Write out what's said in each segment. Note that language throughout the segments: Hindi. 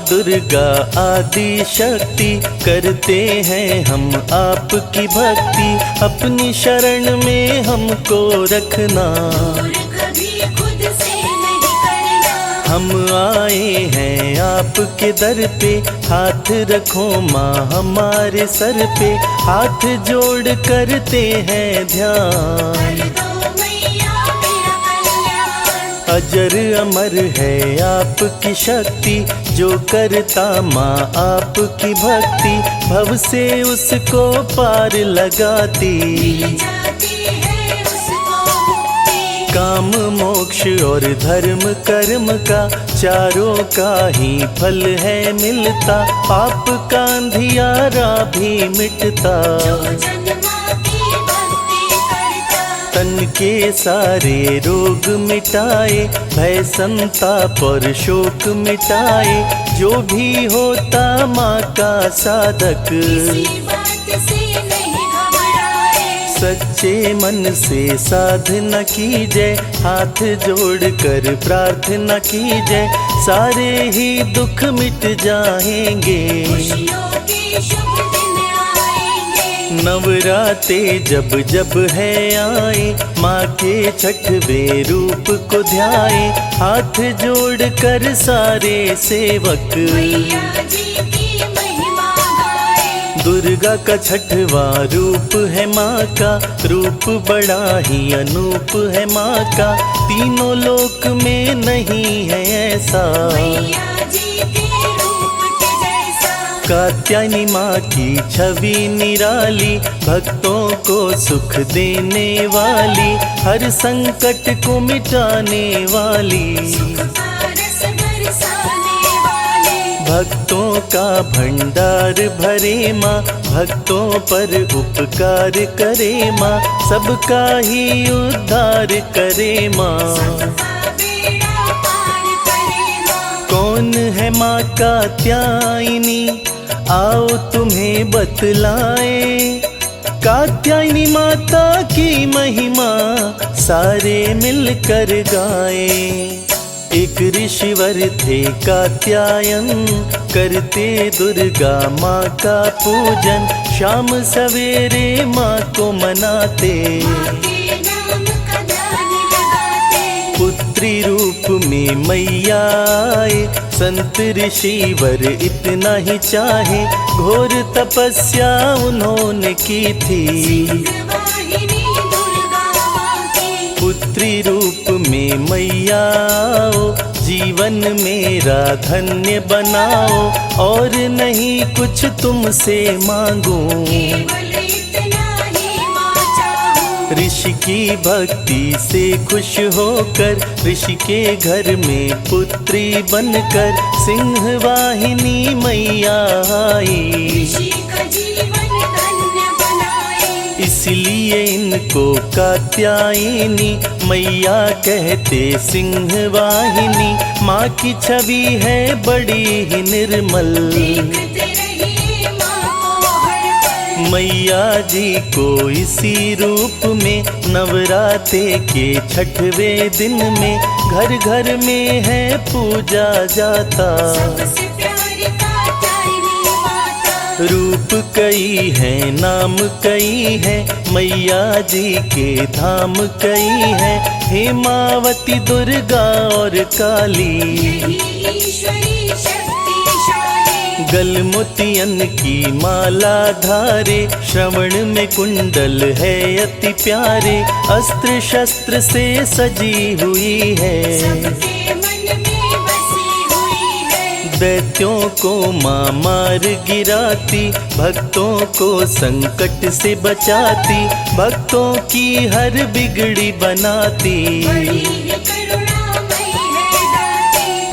दुर्गा आदि शक्ति, करते हैं हम आपकी भक्ति। अपनी शरण में हमको रखना, हम आए हैं आपके दर पे। हाथ रखो माँ हमारे सर पे, हाथ जोड़ करते हैं ध्यान। अजर अमर है आपकी शक्ति, जो करता माँ आपकी भक्ति। भव से उसको पार लगाती, काम मोक्ष और धर्म कर्म का, चारों का ही फल है मिलता। पाप का अंधियारा भी मिटता, तन के सारे रोग मिटाए। भय संताप और शोक मिटाए, जो भी होता माँ का साधक। सच्चे मन से साधना कीजय, हाथ जोड़ कर प्रार्थना कीजय। सारे ही दुख मिट जाएंगे, नवराते जब जब है आए। माँ के छठवें रूप को ध्याए, हाथ जोड़ कर सारे सेवक। दुर्गा का छठवां रूप है माँ का, रूप बड़ा ही अनूप है माँ का। तीनों लोक में नहीं है ऐसा, कात्यायनी माँ की छवि निराली। भक्तों को सुख देने वाली, हर संकट को मिटाने वाली। भक्तों का भंडार भरे माँ, भक्तों पर उपकार करे माँ। सबका ही उद्धार करे माँ। कौन है माँ कात्यायनी, आओ तुम्हें बतलाए। कात्यायनी माता की महिमा सारे मिलकर गाए। एक ऋषिवर थे कात्यायन, करते दुर्गा माँ का पूजन। शाम सवेरे माँ को मनाते, पुत्री रूप में मैया आए। संत ऋषिवर इतना ही चाहे, घोर तपस्या उन्होंने की थी। पुत्री रूप में मैया आओ, जीवन मेरा धन्य बनाओ। और नहीं कुछ तुमसे मांगूं, ऋषि की भक्ति से खुश होकर। ऋषि के घर में पुत्री बनकर, सिंह वाहिनी मैया आई। इसलिए इनको कात्यायनी मैया कहते, सिंह वाहिनी। माँ की छवि है बड़ी ही निर्मल, मैया जी को इसी रूप में। नवराते के छठवें दिन में, घर घर में है पूजा जाता। रूप कई है, नाम कई है, मैया जी के धाम कई है। हेमावती, दुर्गा और काली, गल मोतियन की माला धारे। श्रवण में कुंडल है अति प्यारे, अस्त्र शस्त्र से सजी हुई है। दैत्यों को माँ मार गिराती, भक्तों को संकट से बचाती। भक्तों की हर बिगड़ी बनाती,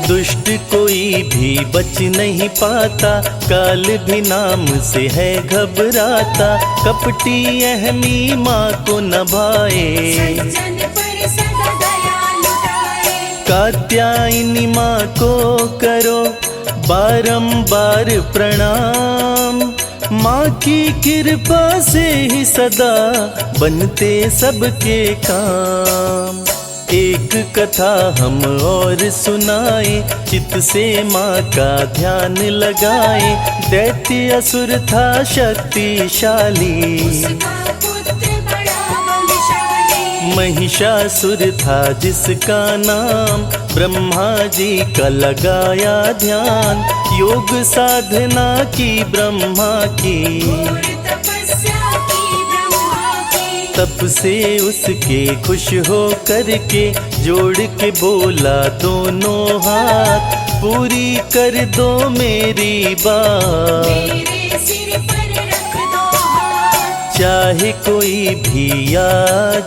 दुष्ट कोई भी बच नहीं पाता। काल भी नाम से है घबराता, कपटी अहमी माँ को नभाए। कात्यायनी माँ को करो बारंबार प्रणाम। माँ की कृपा से ही सदा बनते सबके काम। एक कथा हम और सुनाए, चित्त से माँ का ध्यान लगाए। दैत्य असुर था शक्तिशाली, उसका पुत्र बड़ा बलशाली। महिषासुर था जिसका नाम, ब्रह्मा जी का लगाया ध्यान। योग साधना की ब्रह्मा की, घोर तपस्या की ब्रह्मा की। तप से उसके खुश हो करके जोड़ के बोला दोनों हाथ, पूरी कर दो मेरी बात। मेरे सिर पर रख दो हाथ। चाहे कोई भी आ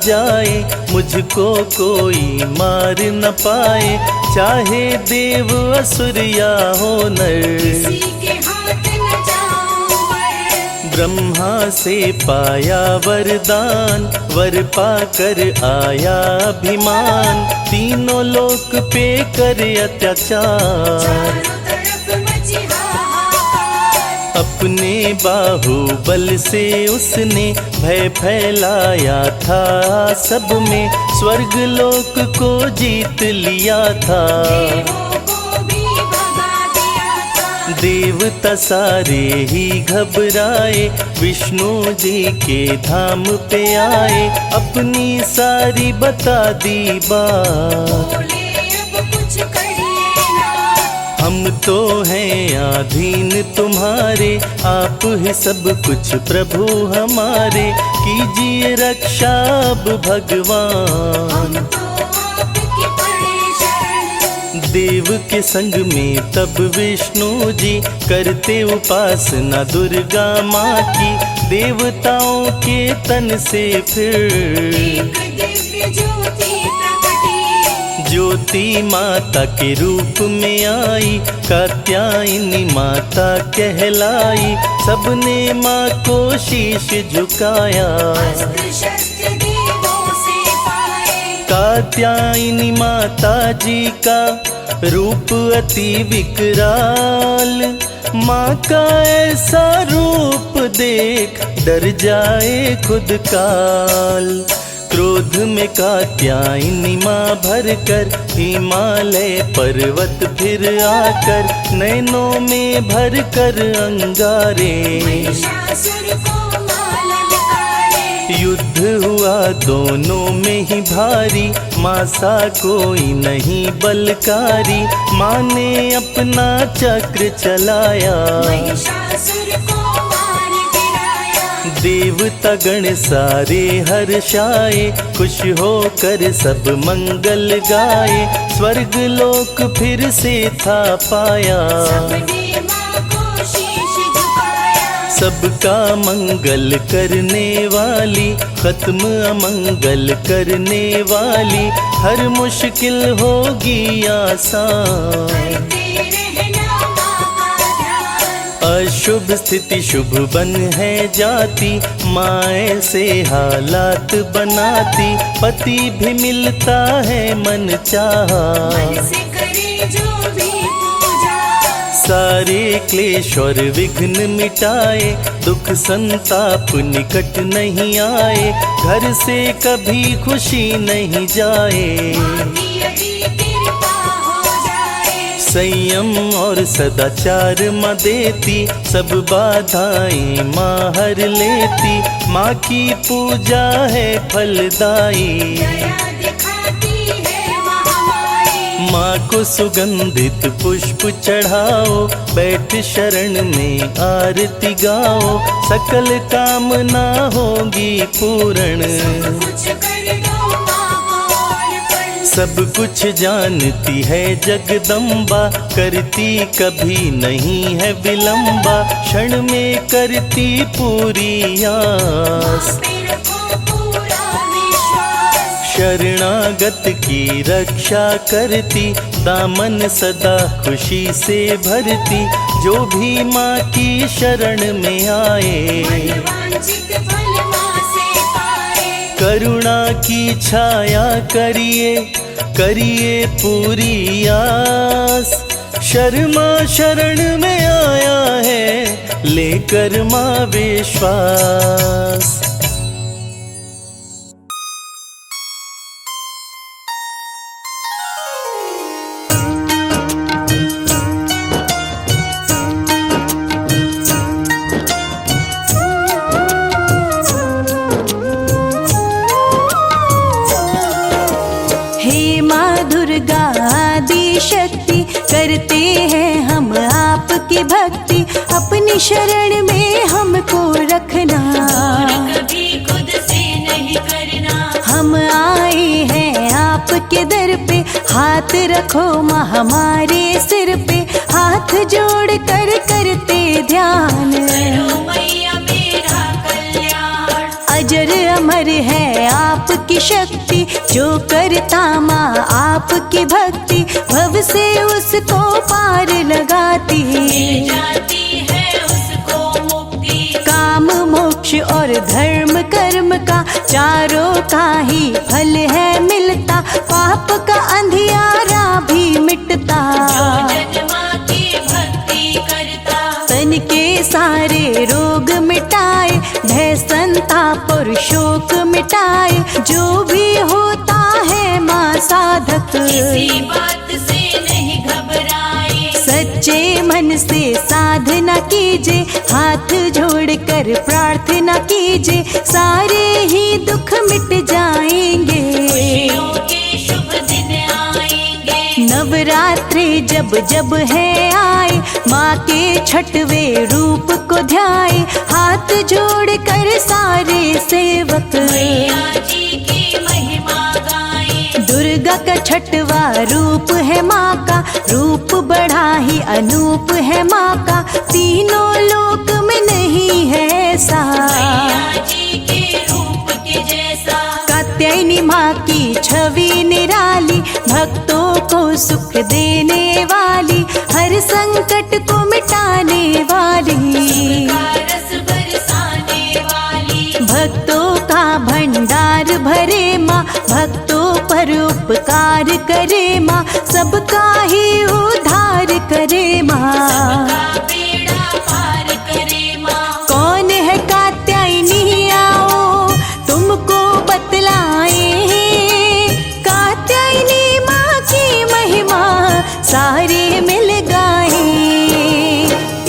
जाए, मुझको कोई मार न पाए। चाहे देव असुर या हो नर, किसी के हाथ न जाऊं मैं। ब्रह्मा से पाया वरदान, वर पाकर आया अभिमान। तीनों लोक पे करे अत्याचार, चारों तरफ मची हाहाकार। अपने बाहुबल से उसने भय फैलाया था सब में। स्वर्ग लोक को जीत लिया था, देवों को भी भगा दिया था। देवता सारे ही घबराए, विष्णु जी के धाम पे आए। अपनी सारी बता दी बात, बोले अब कुछ करिए ना। हम तो हैं अधीन तुम्हारे, आप ही सब कुछ प्रभु हमारे। कीजिए रक्षा अब भगवान, हम तो आपके पड़े शरण। देव के संग में तब विष्णु जी करते उपासना दुर्गा माँ की। देवताओं के तन से फिर एक दिव्य ज्योति प्रकटी। ज्योति माता के रूप में आई, कात्यायनी माता कहलाई। सबने माँ को शीश झुकाया, अस्त्र शस्त्र देवों से पाए। कात्यायनी माता जी का रूप अति विकराल। माँ का ऐसा रूप देख डर जाए खुद काल। क्रोध में कात्यायनी माँ भर कर हिमालय पर्वत फिर आकर नैनों में भर कर अंगारे। महिषासुर को माला ललकारे। युद्ध हुआ दोनों में ही भारी, माँ सा कोई नहीं बलकारी। माँ ने अपना चक्र चलाया, महिषासुर को मार गिराया। देवता गण सारे हर्षाए, खुश होकर सब मंगल गाए। स्वर्ग लोक फिर से था पाया, सबने माँ को शीश झुकाया। सबका मंगल करने वाली, खत्म अमंगल करने वाली। हर मुश्किल होगी आसान, करते रहना माँ का ध्यान। अशुभ स्थिति शुभ बन है जाती, माँ से हालात बनाती। पति भी मिलता है मन चाहा, मन से करे जो भी पूजा। सारे क्लेश और विघ्न मिटाए। दुख संताप निकट नहीं आए, घर से कभी खुशी नहीं जाए। माँ की यदि कृपा हो जाए। संयम और सदाचार माँ देती, सब बाधाएं माँ हर लेती। माँ की पूजा है फलदायी, दया दिखाती है महामाई। माँ को सुगंधित पुष्प चढ़ाओ, बैठ शरण में आरती गाओ। सकल कामना होगी पूर्ण, कुछ कर दो माँ को अर्पण। सब कुछ जानती है जगदम्बा, करती कभी नहीं है विलंबा। क्षण में करती पूरी आस, माँ पे रखो पूरा विश्वास। शरणागत की रक्षा करती, दामन सदा खुशी से भरती। जो भी माँ की शरण में आए, मनवांछित फल माँ से पाए। करुणा की छाया करिए, करिए पूरी आस। शर्मा शरण में आया है, लेकर माँ विश्वास। 。करते हैं हम आपकी भक्ति, अपनी शरण में हमको रखना। कभी खुद से नहीं करना। हम आए हैं आपके दर पे, हाथ रखो माँ हमारे सिर पे, हाथ जोड़ कर करते ध्यान। करो मैया मेरा कल्याण। अजर अमर है आपकी शक्ति, जो करता माँ आपकी भक्ति, भव से उसको पार लगाती। मिल जाती है उसको मुक्ति। काम मोक्ष और धर्म कर्म का चारों का ही फल है मिलता, पाप का अंधियारा भी मिटता। जन माँ की भक्ति करता। तन के सारे रोग मिटाए, भय संताप और शोक मिटाए, जो भी होता है माँ साधक। किसी बात से नहीं घबराए। सच्चे मन से साधना कीजिए, हाथ जोड़कर प्रार्थना कीजिए, सारे ही दुख मिट जाएंगे। खुशियों के शुभ दिन आएंगे। नवरात्रि जब जब है आए, माँ के छठवें रूप को ध्याए, हाथ जोड़कर सारे सेवक मैया जी की महिमा गाएं। दुर्गा का छठवा रूप है माँ का, रूप बड़ा ही अनूप है माँ का, तीनों लोक में नहीं है ऐसा। मैया जी के रूप के जैसा। कात्यायनी माँ की छवि निराली, भक्तों को सुख देने वाली, हर संकट को मिटाने वाली, का रस बरसाने वाली। भक्तों का भंडार भरे माँ, भक्तों पर उपकार करे माँ, सबका ही उद्धार करे माँ। का बेड़ा पार करे माँ। कौन है कात्यायनी आओ तुमको बतलाए, कात्यायनी माँ की महिमा सारे मिल गाए।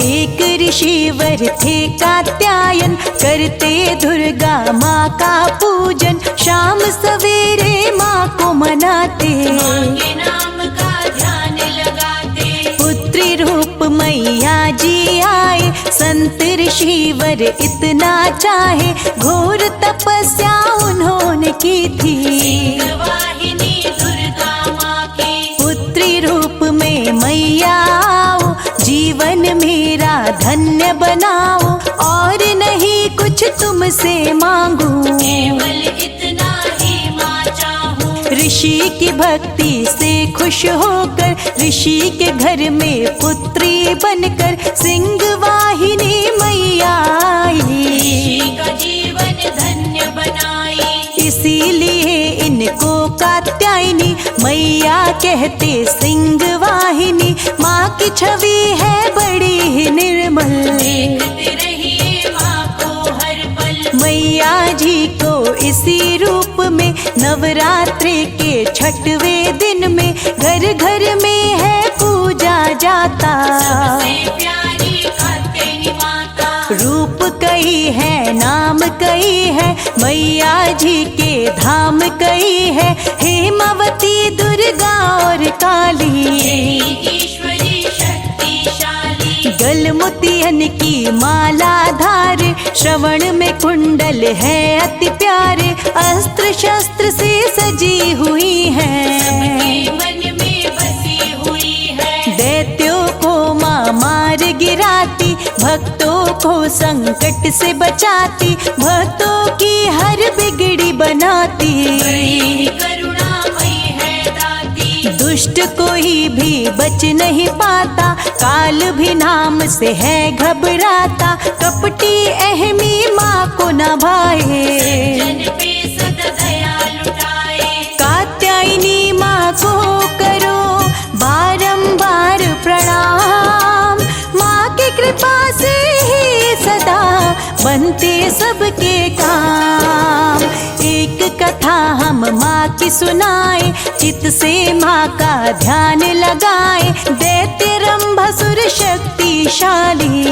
एक ऋषिवर थे कात्यायन, करते दुर्गा माँ का पूजन, शाम सवेरे माँ को मनाते, के नाम का ध्यान लगाते। पुत्री रूप मैया जी आए, संत ऋषिवर इतना चाहे, घोर तपस्या उन्होंने की थी। वाहिनी दुर्गा माँ की। पुत्री रूप में मैया आओ, जीवन मेरा धन्य बनाओ, और नहीं कुछ तुमसे मांगू, केवल इतना ही माँ चाहूं। ऋषि की भक्ति से खुश होकर, ऋषि के घर में पुत्री बनकर, सिंह वाहिनी मैया आई। ऋषि का जीवन धन्य बनाई। इसीलिए इनको कात्यायनी मैया कहते, सिंह वाहिनी माँ की छवि है बड़ी ही निर्मल। देखते रहिए माँ को हर पल। मैया जी को इसी रूप में नवरात्रि के छठवें दिन में घर घर में है पूजा जाता। सबसे प्यारी कात्यायनी माता। रूप कई है, नाम कई है, मैया जी के धाम कई है, हेमावती दुर्गा और काली। ईश्वरी शक्तिशाली। गलमुतियन की माला धार, श्रवण में कुंडल है अति प्यारे, अस्त्र शस्त्र से सजी हुई है, सबके मन में बसी हुई है। दैत्यों को माँ मार गिराती, भक्तों को संकट से बचाती, भक्तों की हर बिगड़ी बनाती। बड़ी करुणामयी है दाती। दुष्ट कोई भी बच नहीं पाता, काल भी नाम से है घबराता, कपटी अहमी माँ को न भाए। जन पे सदा दया लुटाए। कात्यायनी माँ को करो बारंबार प्रणाम, माँ की कृपा से ही सदा बनते सबके काम। एक कथा हम माँ की सुनाए, चित से माँ का ध्यान लगाए, दैत्य रंभासुर शक्तिशाली,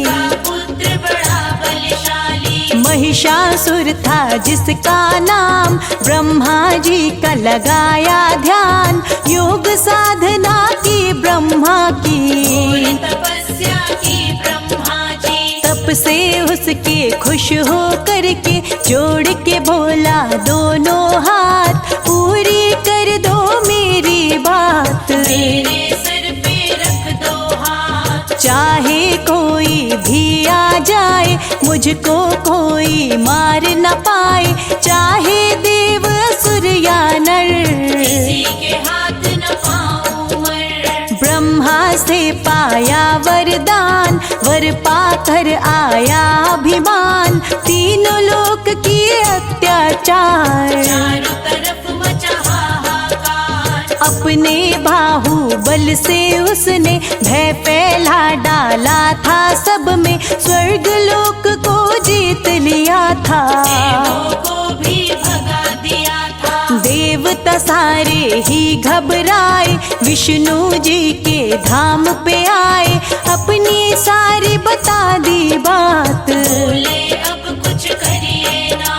का पुत्र बड़ा बलशाली। महिषासुर असुर था जिसका नाम, ब्रह्मा जी का लगाया ध्यान। योग साधना की ब्रह्मा की, तपस्या की ब्रह्मा जी। तप से उसके खुश हो करके जोड़ के बोला दोनों हाथ, पूरी कर दो मेरी बात। मेरे सर पे रख दो हाथ। चाहे कोई भी आ जाए, मुझको कोई मार न पाए। चाहे देव असुर या नर, किसी के हाथ न पाऊं मर। ब्रह्मा से पाया वरदान, वर पाकर आया अभिमान। तीनों लोक किए अत्याचार, चारों तरफ मचा हाहाकार। अपने बाहुबल से उसने भय फैला डाला था सब में। स्वर्ग लोक को जीत लिया था, देवों को भी भगा दिया था। देवता सारे ही घबराए, विष्णु जी के धाम पे आए। अपनी सारी बता दी बात, बोले अब कुछ करिए ना।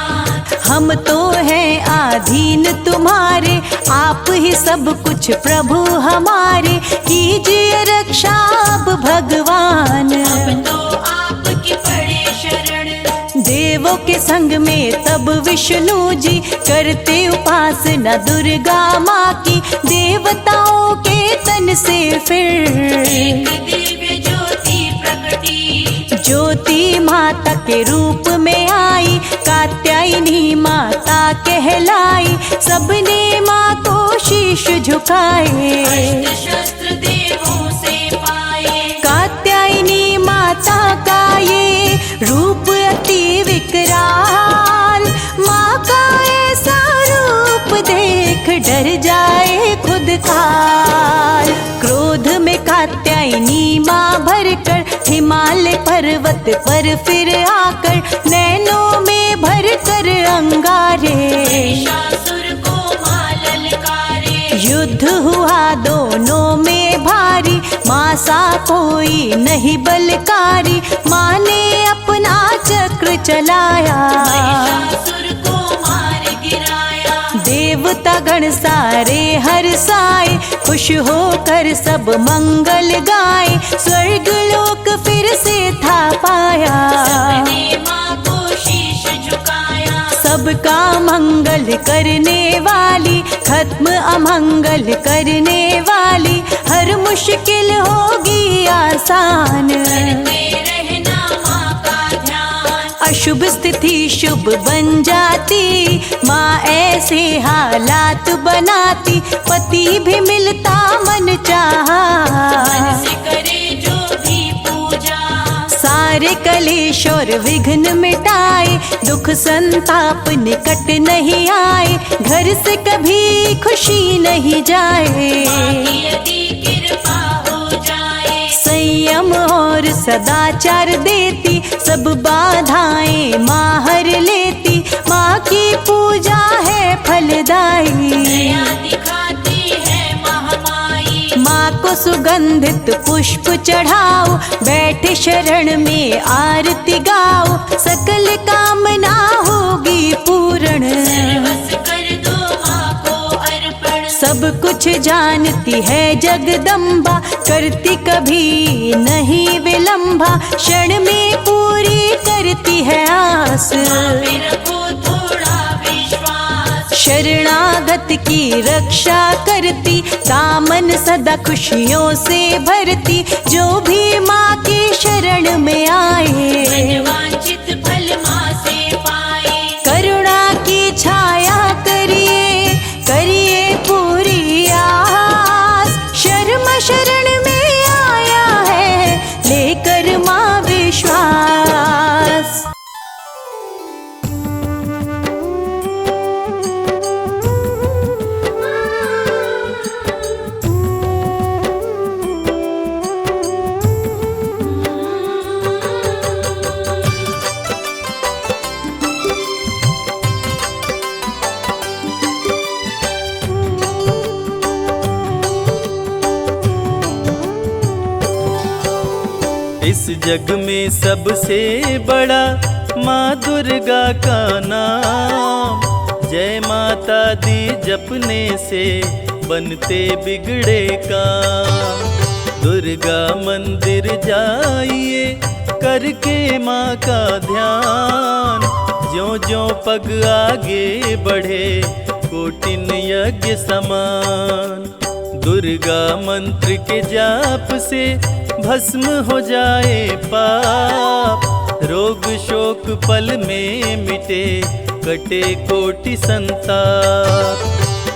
हम तो हैं आधीन तुम्हारे, आप ही सब कुछ प्रभु हमारे। कीजिए रक्षा अब भगवान, अब तो आपकी पड़े शरण। देवों के संग में तब विष्णु जी करते उपासना दुर्गा माँ की। देवताओं के तन से फिर एक दिव्य ज्योति प्रकटी, ज्योति माता के रूप में आई। कात्यायनी माता कहलाई, सबने माँ को शीश झुकाए। अस्त्र शस्त्र देवों से पाए। कात्यायनी माता का ये रूप अति विकराल, माँ का ऐसा रूप देख डर जाए खुद काल। क्रोध में कात्यायनी माँ भरकर हिमालय पर्वत पर फिर आकर, नैनों में भरकर अंगारे। महिषासुर को माँ ललकारे। युद्ध हुआ दोनों में भारी, माँ सा कोई नहीं बलकारी। माँ ने अपना चक्र चलाया, महिषासुर को मार गिराया। देवता गण सारे हर्षाए, खुश होकर सब मंगल गाए। स्वर्ग लोक फिर से था पाया, सबने माँ को शीश झुकाया। सबका मंगल करने वाली, खत्म अमंगल करने वाली। हर मुश्किल होगी आसान, करते रहना माँ का ध्यान। अशुभ स्थिति शुभ बन जाती, माँ ऐसे हालात बनाती। पति भी मिलता मन चाहा, मन से करे जो भी पूजा। सारे कलेश और विघ्न मिटाए। दुख संताप निकट नहीं आए, घर से कभी खुशी नहीं जाए। यदि कृपा हो जाए, संयम और सदाचार देती, सब बाधाएं माँ हर लेती। माँ की पूजा है फलदायी, दया दिखाती है महामाई। माँ को सुगंधित पुष्प चढ़ाओ, बैठे शरण में आरती गाओ। सकल कामना होगी पूर्ण, सर्वस्व कर दो माँ को अर्पण। सब कुछ जानती है जगदम्बा, करती कभी नहीं विलंबा। क्षण में पूरी करती है आस, मेरे को थोड़ा विश्वास। शरणागत की रक्षा करती, दामन सदा खुशियों से भरती। जो भी माँ की शरण में आए, वांछित फल माँ से पाए। करुणा की छाया करिए, करिए पूरी आस। शर्म शरण में आया है, लेकर माँ विश्वास। इस जग में सबसे बड़ा माँ दुर्गा का नाम। जय माता दी जपने से बनते बिगड़े काम। दुर्गा मंदिर जाइए करके माँ का ध्यान। ज्यों ज्यों पग आगे बढ़े कोटिन यज्ञ समान। दुर्गा मंत्र के जाप से भस्म हो जाए पाप। रोग शोक पल में मिटे कटे कोटि संताप।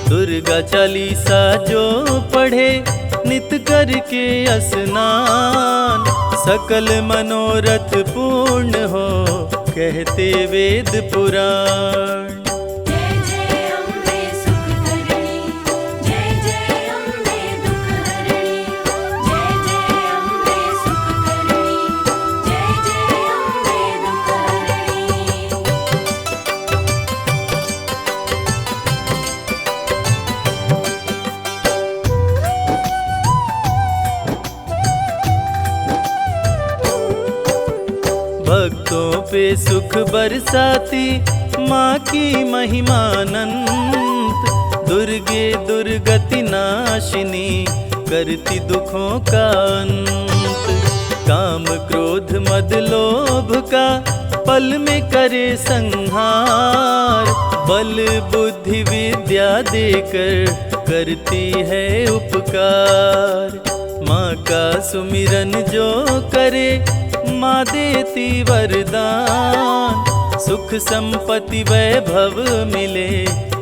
दुर्गा चालीसा जो पढ़े नित करके स्नान। सकल मनोरथ पूर्ण हो कहते वेद पुराण। जय जय अम्बे सुख करणी, जय जय अम्बे दुख हरणी। जय जय अम्बे सुख करणी, जय जय अम्बे दुख हरणी। भक्तों पे सुख बरसाती माँ की महिमानंत। दुर्गे दुर्गति नाशिनी करती दुखों का अंत। काम क्रोध मद लोभ का पल में करे संहार। बल बुद्धि विद्या देकर करती है उपकार। माँ का सुमिरन जो करे माँ देती वरदान। सुख संपत्ति वैभव मिले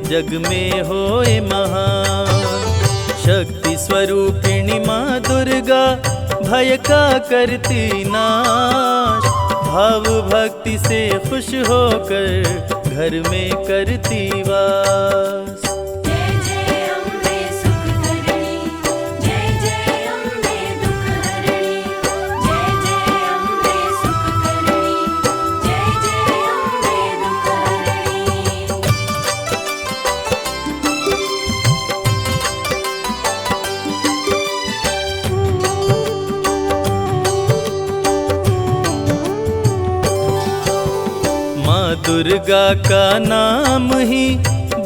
जग में होए महान। शक्ति स्वरूपिणी माँ दुर्गा भय का करती नाश। भाव भक्ति से खुश होकर घर में करती वास। जय जय अम्बे सुख करणी, जय जय अम्बे दुख हरणी। जय जय अम्बे सुख करणी, जय जय अम्बे दुख हरणी। माँ दुर्गा का नाम ही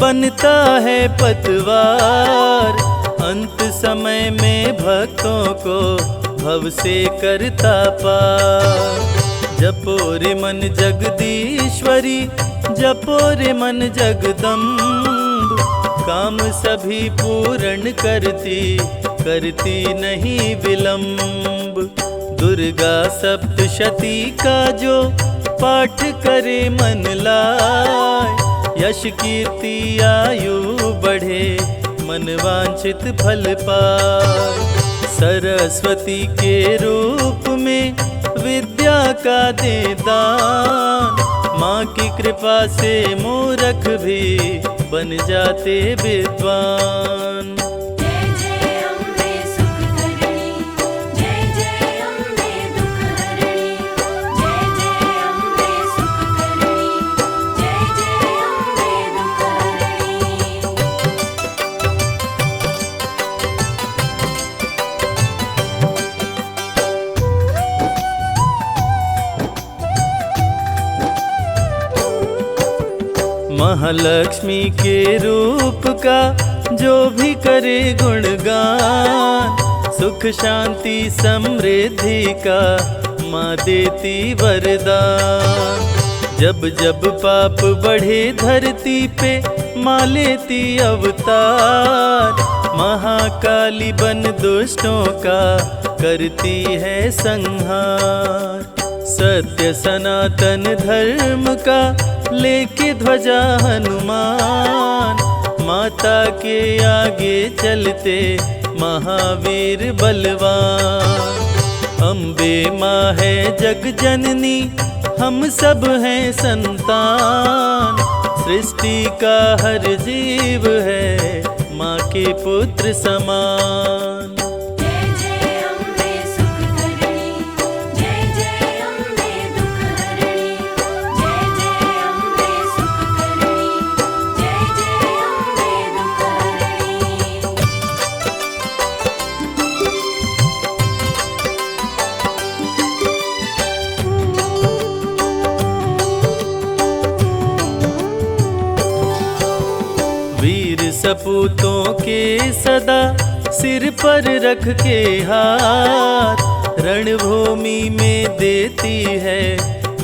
बनता है पतवार। अंत समय में भक्तों को भव से करता पार। जपो रे मन जगदीश्वरी, जपो रे मन जगदम्ब। काम सभी पूर्ण करती नहीं विलंब। दुर्गा सप्तशती का जो पाठ करे मन लाए। यश कीर्ति आयु बढ़े मन वांछित फल पाए। सरस्वती के रूप में विद्या का दे दान। माँ की कृपा से मूर्ख भी बन जाते विद्वान। जय जय अम्बे सुख करणी, जय जय अम्बे दुख हरणी। जय जय अम्बे सुख करणी, जय जय अम्बे दुख हरणी। महालक्ष्मी के रूप का जो भी करे गुणगान। सुख शांति समृद्धि का माँ देती वरदान। जब जब पाप बढ़े धरती पे माँ लेती अवतार। महाकाली बन दुष्टों का करती है संहार। सत्य सनातन धर्म का लेके ध्वजा हनुमान। माता के आगे चलते महावीर बलवान। अम्बे माँ है जग जननी, हम सब हैं संतान। सृष्टि का हर जीव है माँ के पुत्र समान। जय जय अम्बे सुख करणी, जय जय अम्बे दुख हरणी। जय जय अम्बे सुख करणी, जय जय अम्बे दुख हरणी। सपूतों के सदा सिर पर रख के हाथ, रणभूमि में देती है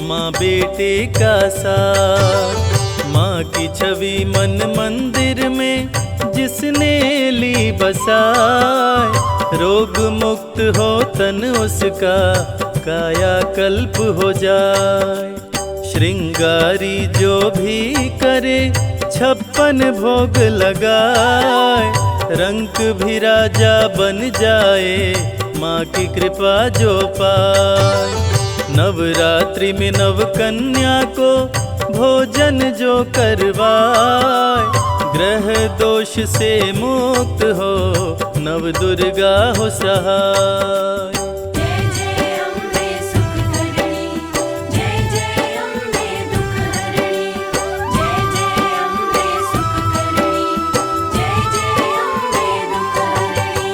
माँ बेटे का साथ। माँ की छवि मन मंदिर में जिसने ली बसाए, रोग मुक्त हो तन उसका काया कल्प हो जाए। श्रृंगारी जो भी करे 56 भोग लगाए, रंक भी राजा बन जाए माँ की कृपा जो पाए। नवरात्रि में नव कन्या को भोजन जो करवाए, ग्रह दोष से मुक्त हो नव दुर्गा हो सहाय। जय जय अम्बे सुख धरणी, जय जय अम्बे दुख हरणी, जय जय अम्बे सुख धरणी, जय जय अम्बे दुख हरणी।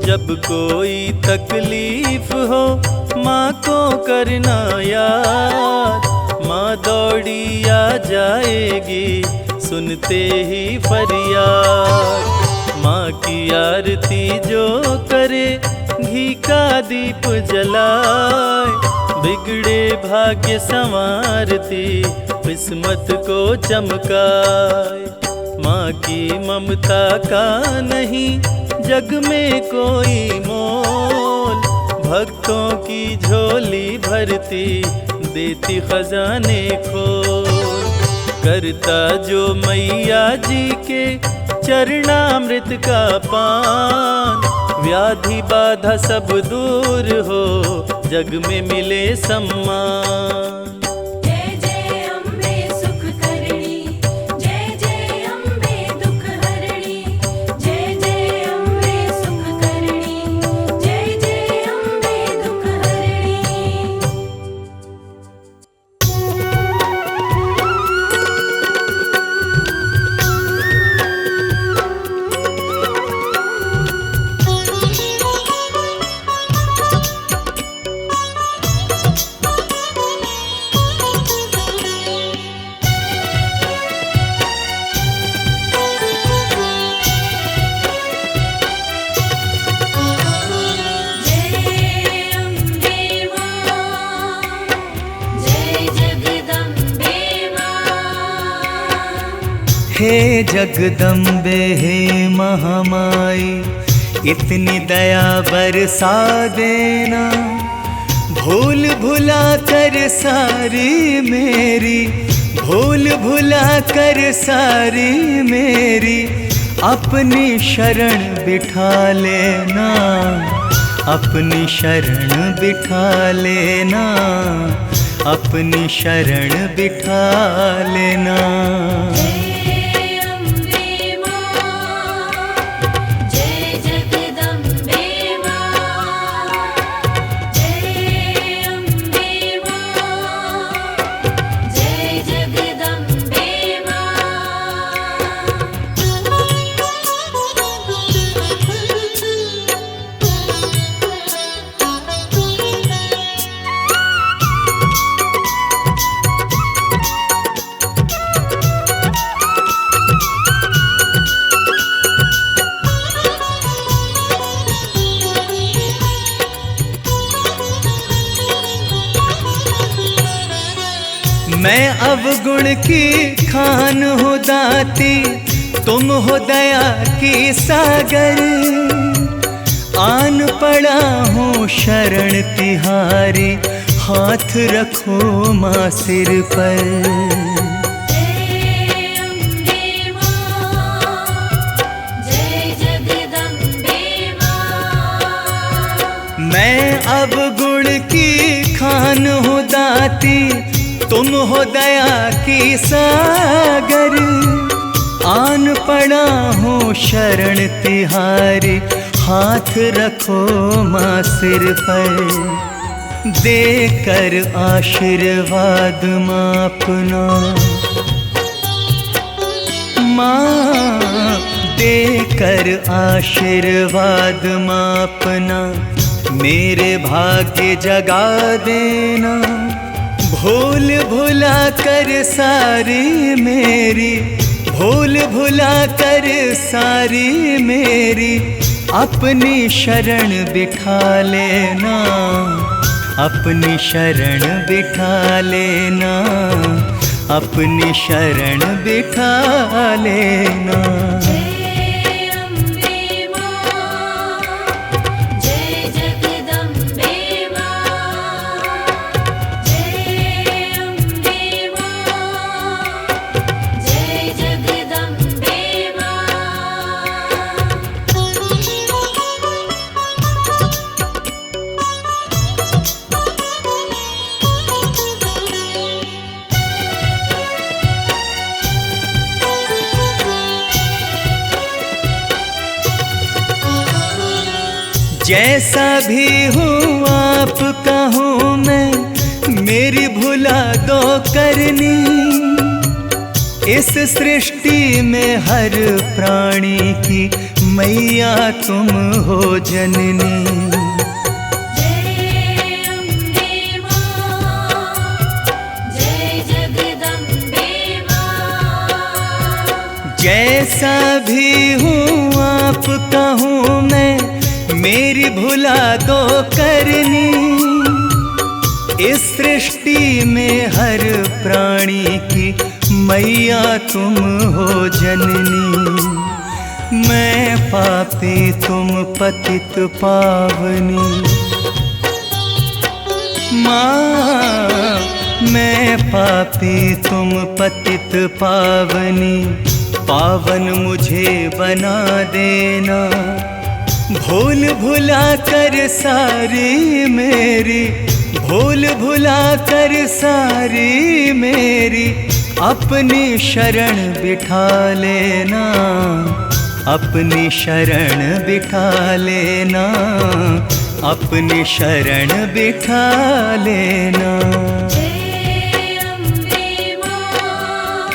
जब कोई तकलीफ हो माँ को करना याद, माँ दौड़ी आ जाएगी सुनते ही फरियाद। माँ की आरती जो करे घी का दीप जलाए, बिगड़े भाग्य संवारती किस्मत को चमकाए। माँ की ममता का नहीं जग में कोई मोल, भक्तों की झोली भरती देती खजाने खोल। करता जो मैया जी के चरणामृत का पान, व्याधि बाधा सब दूर हो जग में मिले सम्मान। जय जय अम्बे सुख करणी, जय जय अम्बे दुख हरणी, जय जय अम्बे सुख करणी, जय जय अम्बे दुख हरणी। जय अम्बे मां, जय जगदम्बे मां। हे जगदम्बे हे महामाई, इतनी दया बरसा देना। भूल भुला कर सारी मेरी, भूल भुला कर सारी मेरी, अपनी शरण बिठा लेना, अपनी शरण बिठा लेना, अपनी शरण बिठा लेना। जय अम्बे मां, जय जगदम्बे मां, जय अम्बे मां, जय जगदम्बे मैं अवगुण की खान हो दाती, तुम हो दया की सागर। आन पड़ा हूँ शरण तिहारी, हाथ रखो माँ सिर पर। जय अम्बे मां, जय जगदम्बे मां। मैं अब गुण की खान हो दाती, तुम हो दया की सागर। आन पड़ा हूँ शरण तिहारी, हाथ रखो माँ सिर पर। देकर आशीर्वाद माँ अपना, माँ देकर आशीर्वाद मापना, मेरे भाग्य जगा देना। भूल भुला कर सारी मेरी, भूल भुला कर सारी मेरी, अपनी शरण बिठा लेना, अपनी शरण बिठा लेना, अपनी शरण बिठा लेना। जय अम्बे मां, जय जगदम्बे मां, जय अम्बे मां, जय जगदम्बे जैसा भी हूँ आपका हूँ मैं, मेरी भुला दो करनी। इस सृष्टि में हर प्राणी की मैया तुम हो जननी। जय अम्बे मां, जय जगदम्बे मां। जैसा भी हूँ आपका हूँ मैं, मेरी भुला दो करनी। इस सृष्टि में हर प्राणी की मैया तुम हो जननी। मैं पापी तुम पतित पावनी, माँ मैं पापी तुम पतित पावनी। पावन मुझे बना देना, भूल भुला कर सारी मेरी, भूल भुला कर सारी मेरी, अपनी शरण बिठा लेना, अपनी शरण बिठा लेना, अपनी शरण बिठा लेना। जय अम्बे मां,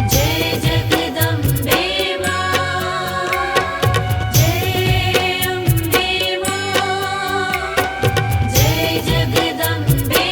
जय जगदम्बे मां, जय अम्बे मां, जय जगदम्बे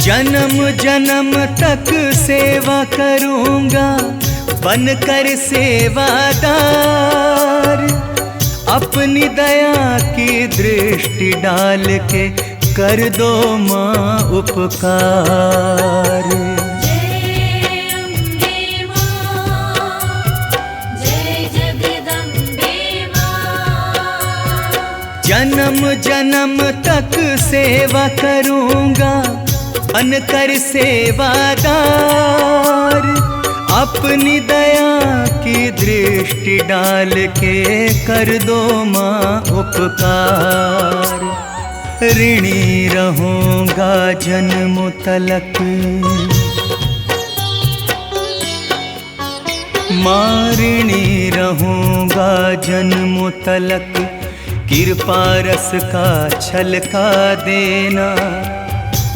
जन्म जन्म तक सेवा करूंगा बनकर सेवादार। अपनी दया की दृष्टि डाल के कर दो माँ उपकार। जय अम्बे मां, जय जगदम्बे मां। जन्म जन्म तक सेवा करूंगा बनकर सेवादार। अपनी दया की दृष्टि डाल के कर दो माँ उपकार। ऋणी रहूंगा जन्म तलक, माँ ऋणी रहूंगा जन्म तलक। कृपा रस का छलका देना,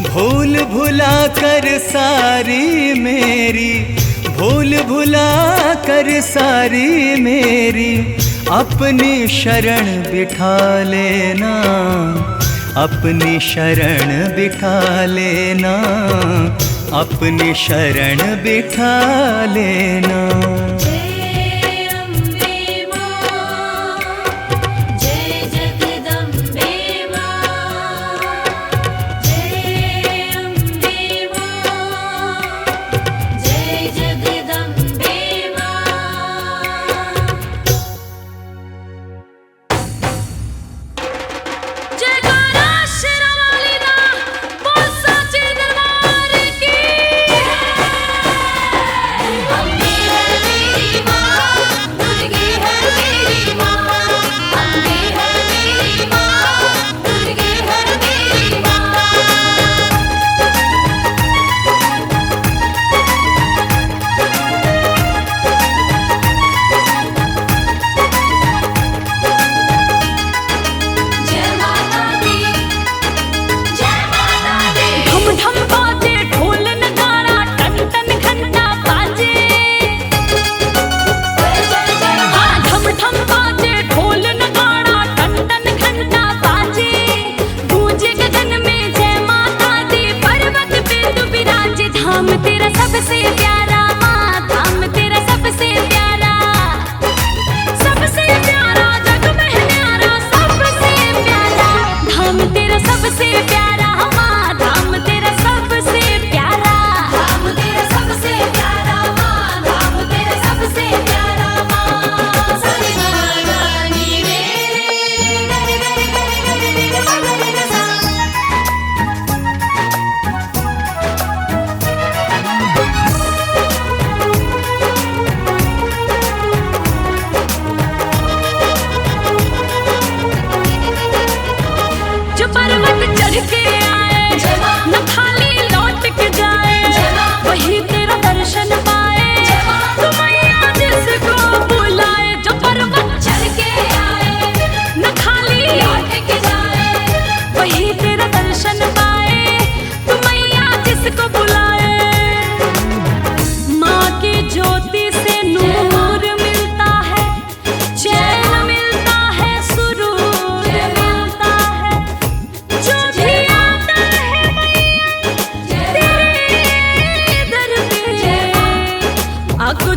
भूल भुला कर सारी मेरी, भूल भुला कर सारी मेरी, अपनी शरण बिठा लेना, अपनी शरण बिठा लेना, अपनी शरण बिठा लेना। जय अम्बे मां, जय जगदम्बे मां, जय अम्बे मां, जय जगदम्बे मां। जयकारा शेरावाली दा, बोल साचे दरबार की। अम्बे देवी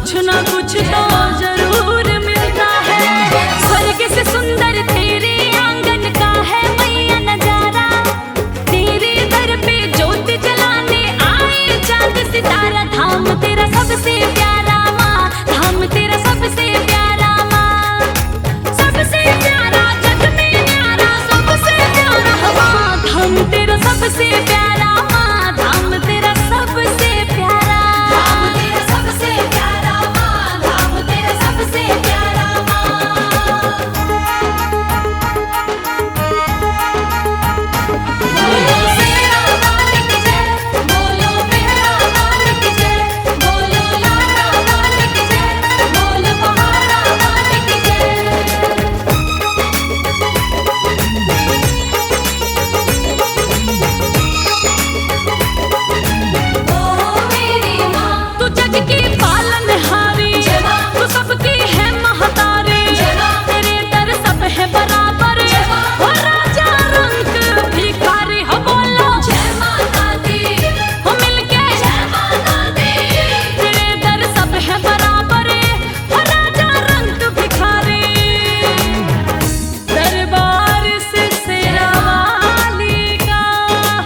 कुछ ना कुछ तो जरूर मिलता है। स्वर्ग से सुंदर तेरे आंगन का है मैया नजारा, तेरे दर पे ज्योत जलाने आए चांद सितारा। धाम तेरा सबसे प्यारा माँ, धाम तेरा सबसे प्यारा माँ, सबसे प्यारा जग में न्यारा, सबसे प्यारा माँ। धाम तेरा सबसे प्यारा माँ, धाम तेरा सबसे प्यारा, धाम तेरा सबसे प्यारा माँ, धाम तेरा सबसे प्यारा माँ। बोलो शेरा वाली की जय, बोलो मेरा वाली की जय, बोलो लाडा वाली की जय, बोलो पहाड़ा वाली की जय। ओ मेरी माँ, तू जग की पालनहारी, तू सबकी है महतारी, तेरे दर सब है बराबर, ओ राजा रंग भिखारी। हो बोलो जय माता दी, हो मिलके जय माता दी, तेरे दर सब है बराबर, ओ राजा रंग भिखारी। दरबार से शेरा वाली का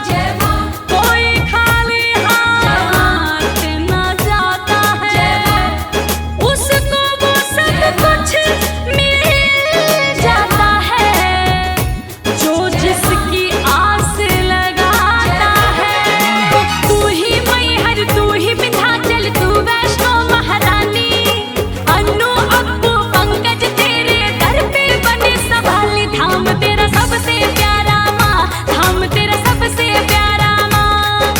जय माँ, कोई खाली हाथ न जाता है, उसको वो सब कुछ मिल जाता है, जो जिसकी आस लगाता है। तू ही मैहर, तू ही विंध्याचल, तू वैष्णो महारानी, अन्नू अप्पू पंकज तेरे दर पे बने संभाली। धाम तेरा सबसे प्यारा माँ, धाम तेरा सबसे प्यारा माँ,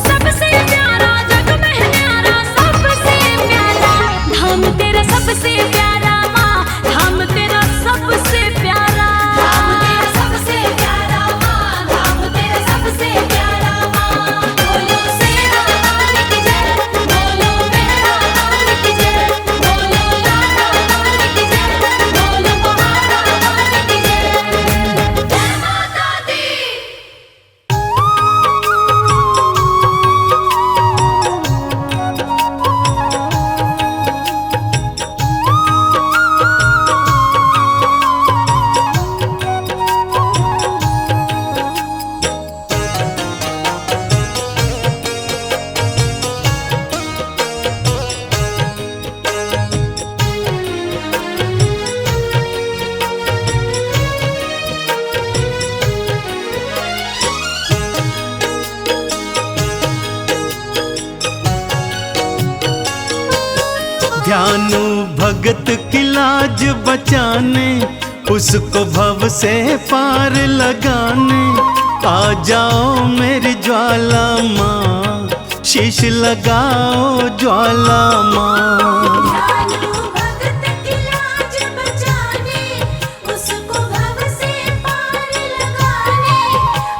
सबसे प्यारा जग में न्यारा, सबसे प्यारा। धाम तेरा सबसे प्यारा माँ, धाम तेरा सबसे प्यारा, धाम तेरा सबसे प्यारा माँ, धाम तेरा सबसे प्यारा माँ। बोलो शेरा वाली की जय, बोलो मेरा वाली की जय, बोलो लाडा वाली की जय, बोलो पहाड़ा वाली की जय। जय माता दी। ध्यानु भगत की लाज बचाने, उसको भव से पार लगाने। आ जाओ मेरी ज्वाला माँ, शीश लगाओ ज्वाला माँ। ध्यानु भगत की लाज बचाने, उसको भव से पार लगाने।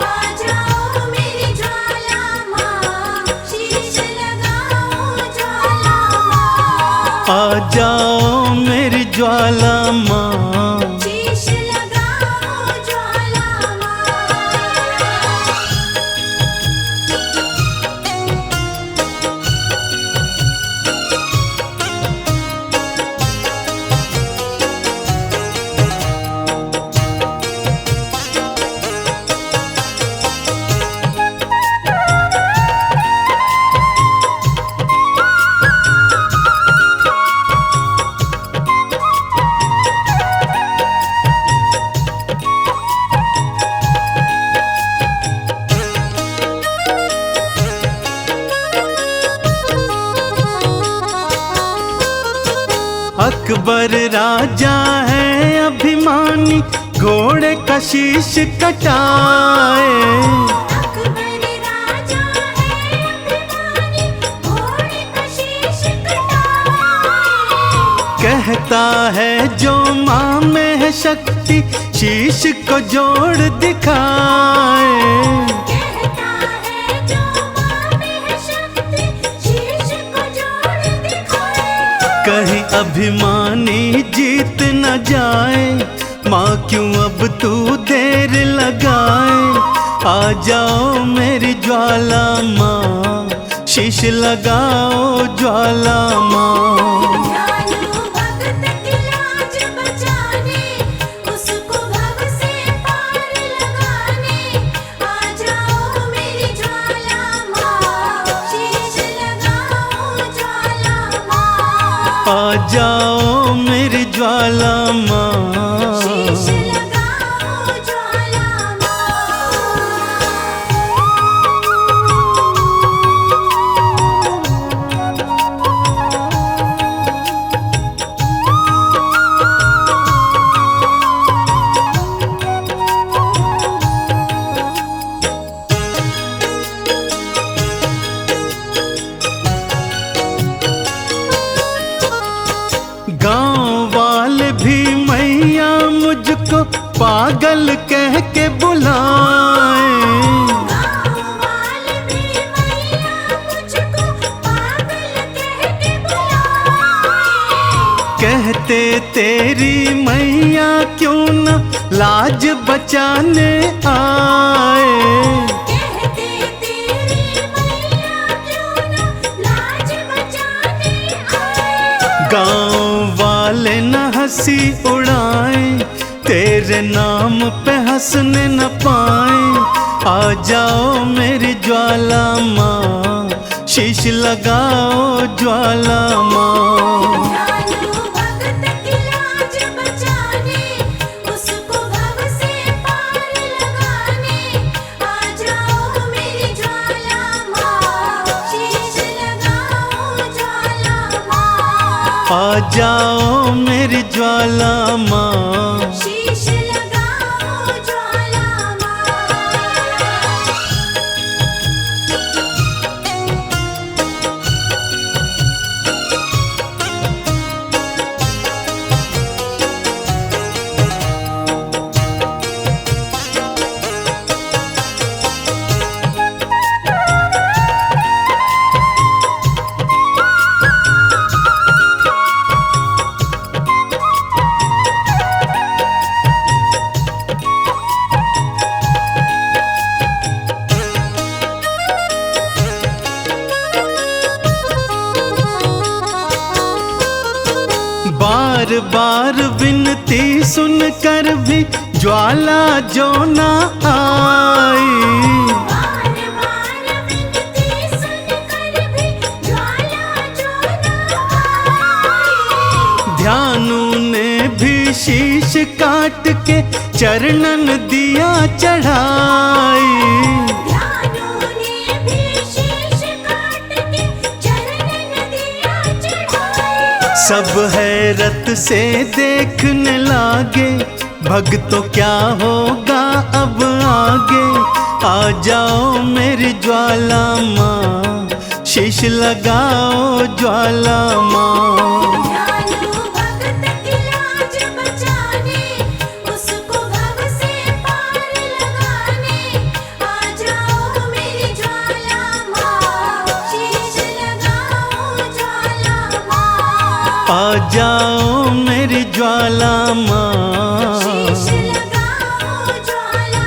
आ जाओ मेरी ज्वाला माँ, शीश लगाओ ज्वाला माँ। आ जाओ मेरी ज्वाला माँ, शीश लगाओ ज्वाला माँ। अकबर राजा है अभिमानी, घोड़े का शीश कटाए। अकबर राजा है अभिमानी, घोड़े का शीश कटाए। कहता है जो माँ में है शक्ति, शीश को जोड़ दिखाए। कहता है जो माँ में है शक्ति, शीश को जोड़ दिखाए। कहीं अभिमानी जीत न जाए, माँ क्यों अब तू देर लगाए। आ जाओ मेरी ज्वाला माँ, शीश लगाओ ज्वाला माँ। दयालु भक्त की लाज बचाने, उसको भव से पार लगाने, आ जाओ मेरी ज्वाला माँ, शीश लगाओ ज्वाला माँ। आ जाओ मेरी ज्वाला माँ। शीश लगाओ ज्वाला गांव वाले भी मैया मुझको पागल कह के बुलाए। गाँव वाले भी मैया मुझको पागल कह के बुलाए। कहते तेरी मैया क्यों न लाज बचाने आए। कहते तेरी मैया क्यों न लाज बचाने आए। गांव वाले न हंसी उड़ाए, तेरे नाम पे हंसने न पाए। आ जाओ मेरी ज्वाला माँ, शीश लगाओ ज्वाला माँ। दयालु भक्त की लाज बचाने, उसको भव से पार लगाने, आ जाओ मेरी ज्वाला माँ, शीश लगाओ ज्वाला माँ। आ जाओ मेरी ज्वाला माँ। शीश लगाओ ज्वाला माँ। बार बार विनती सुनकर भी ज्वाला जो न आई। बार बार विनती सुनकर भी ज्वाला जो न आई। ध्यानु ने भी शीश काट के चरणन दिया चढ़ाई। ध्यानु ने भी शीश काट के चरणन दिया चढ़ाई। सब हैरत से देखने लागे, भक्तों क्या होगा अब आगे। आ जाओ मेरी ज्वाला माँ, शीश लगाओ ज्वाला माँ। दयालु भक्त की लाज बचाने, उसको भव से पार लगाने, आ जाओ मेरी ज्वाला माँ, शीश लगाओ ज्वाला माँ। आ जाओ मेरी ज्वाला माँ। शीश लगाओ ज्वाला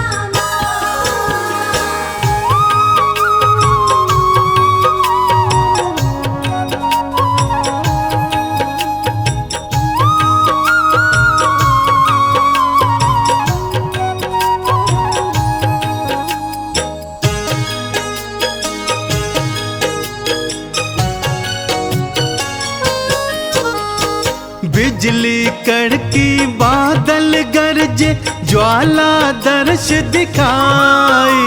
बिजली कड़की बादल गरजे, ज्वाला दर्श दिखाई।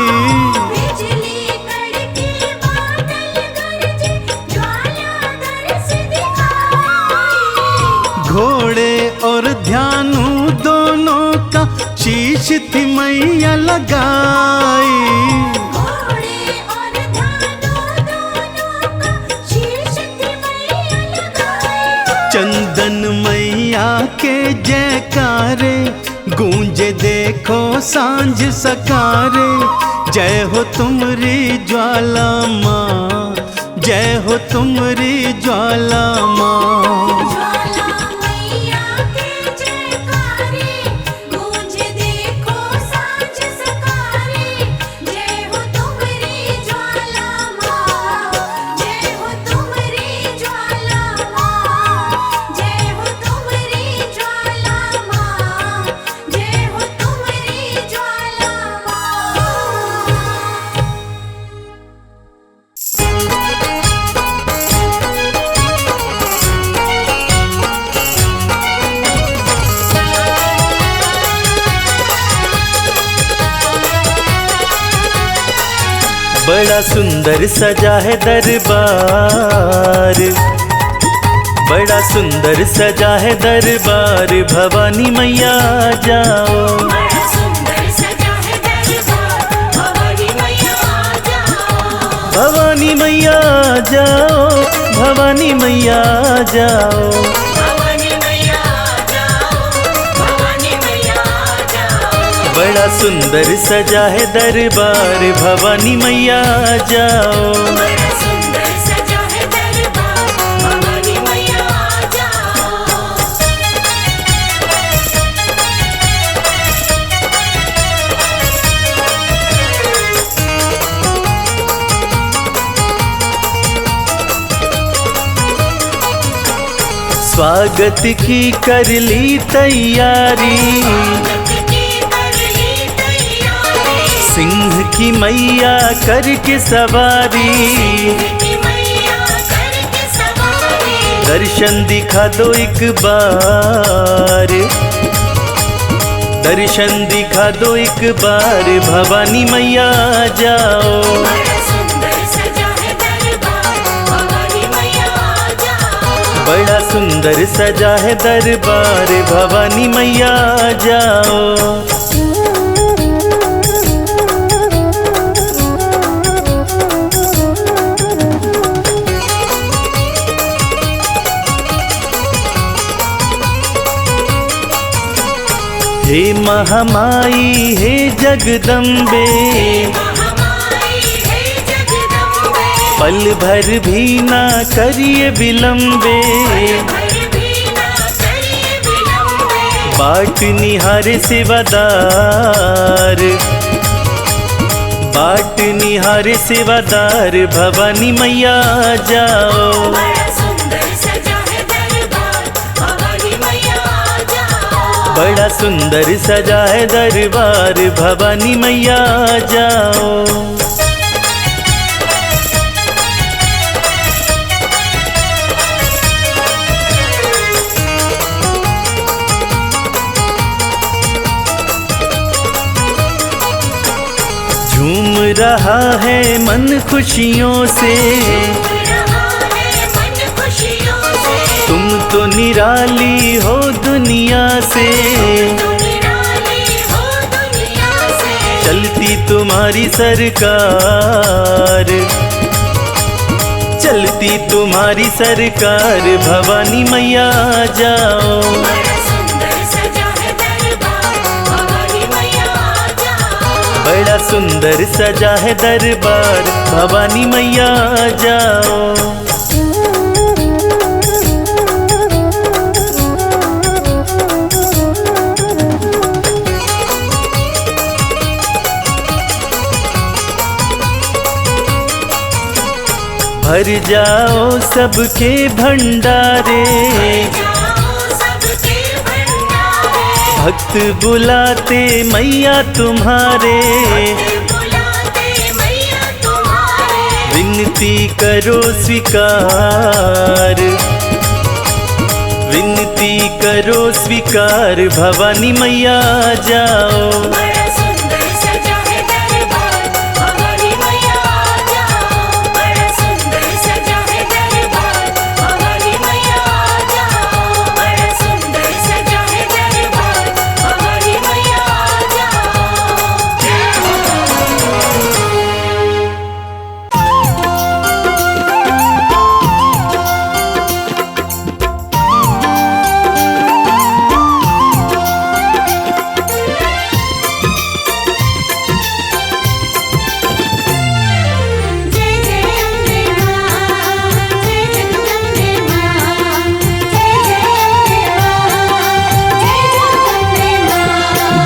बिजली कड़की बादल गरजे, ज्वाला दर्श दिखाई। घोड़े और ध्यानु दोनों का शीश थी मैया लगाई। घोड़े और ध्यानु दोनों का शीश थी मैया लगाई। चंदन मैया के जयकारे गूंजे देखो सांझ सकारे। जय हो तुमरी ज्वाला माँ, जय हो तुमरी ज्वाला माँ। ज्वाला मैया के जयकारे, गूंजे देखो सांझ सकारे। जय हो तुमरी ज्वाला माँ, बड़ा सुंदर सजा है दरबार, बड़ा सुंदर सजा है दरबार, भवानी मैया जाओ। बड़ा सुंदर सजा है दरबार, भवानी मैया जाओ। भवानी मैया जाओ, भवानी मैया जाओ। भवानी मैया जाओ, भवानी मैया जाओ। बड़ा सुंदर सजा है दरबार, भवानी मैया जाओ। बड़ा सुंदर सजा है दरबार, भवानी मैया जाओ। स्वागत की कर ली तैयारी, सिंह की मैया करके सवारी, दर्शन दिखा दो एक बार, दर्शन दिखा दो एक बार, भवानी मैया जाओ। बड़ा सुंदर सजा है दरबार, भवानी मैया जाओ। हे महामाई हे जगदम्बे, पल भर भी ना करिए विलम्बे, बाट निहारे सेवादार, बाट निहारे सेवादार, भवानी मैया जाओ। बड़ा सुंदर सजा है दरबार, भवानी मैया जाओ। झूम रहा है मन खुशियों से, तुम तो निराली हो दुनिया से, चलती तुम्हारी सरकार, चलती तुम्हारी सरकार, भवानी मैया जाओ। बड़ा सुंदर सजा है दरबार, भवानी मैया जाओ। भर जाओ सबके भंडारे, भक्त बुलाते मैया तुम्हारे, विनती करो स्वीकार, विनती करो स्वीकार, भवानी मैया जाओ।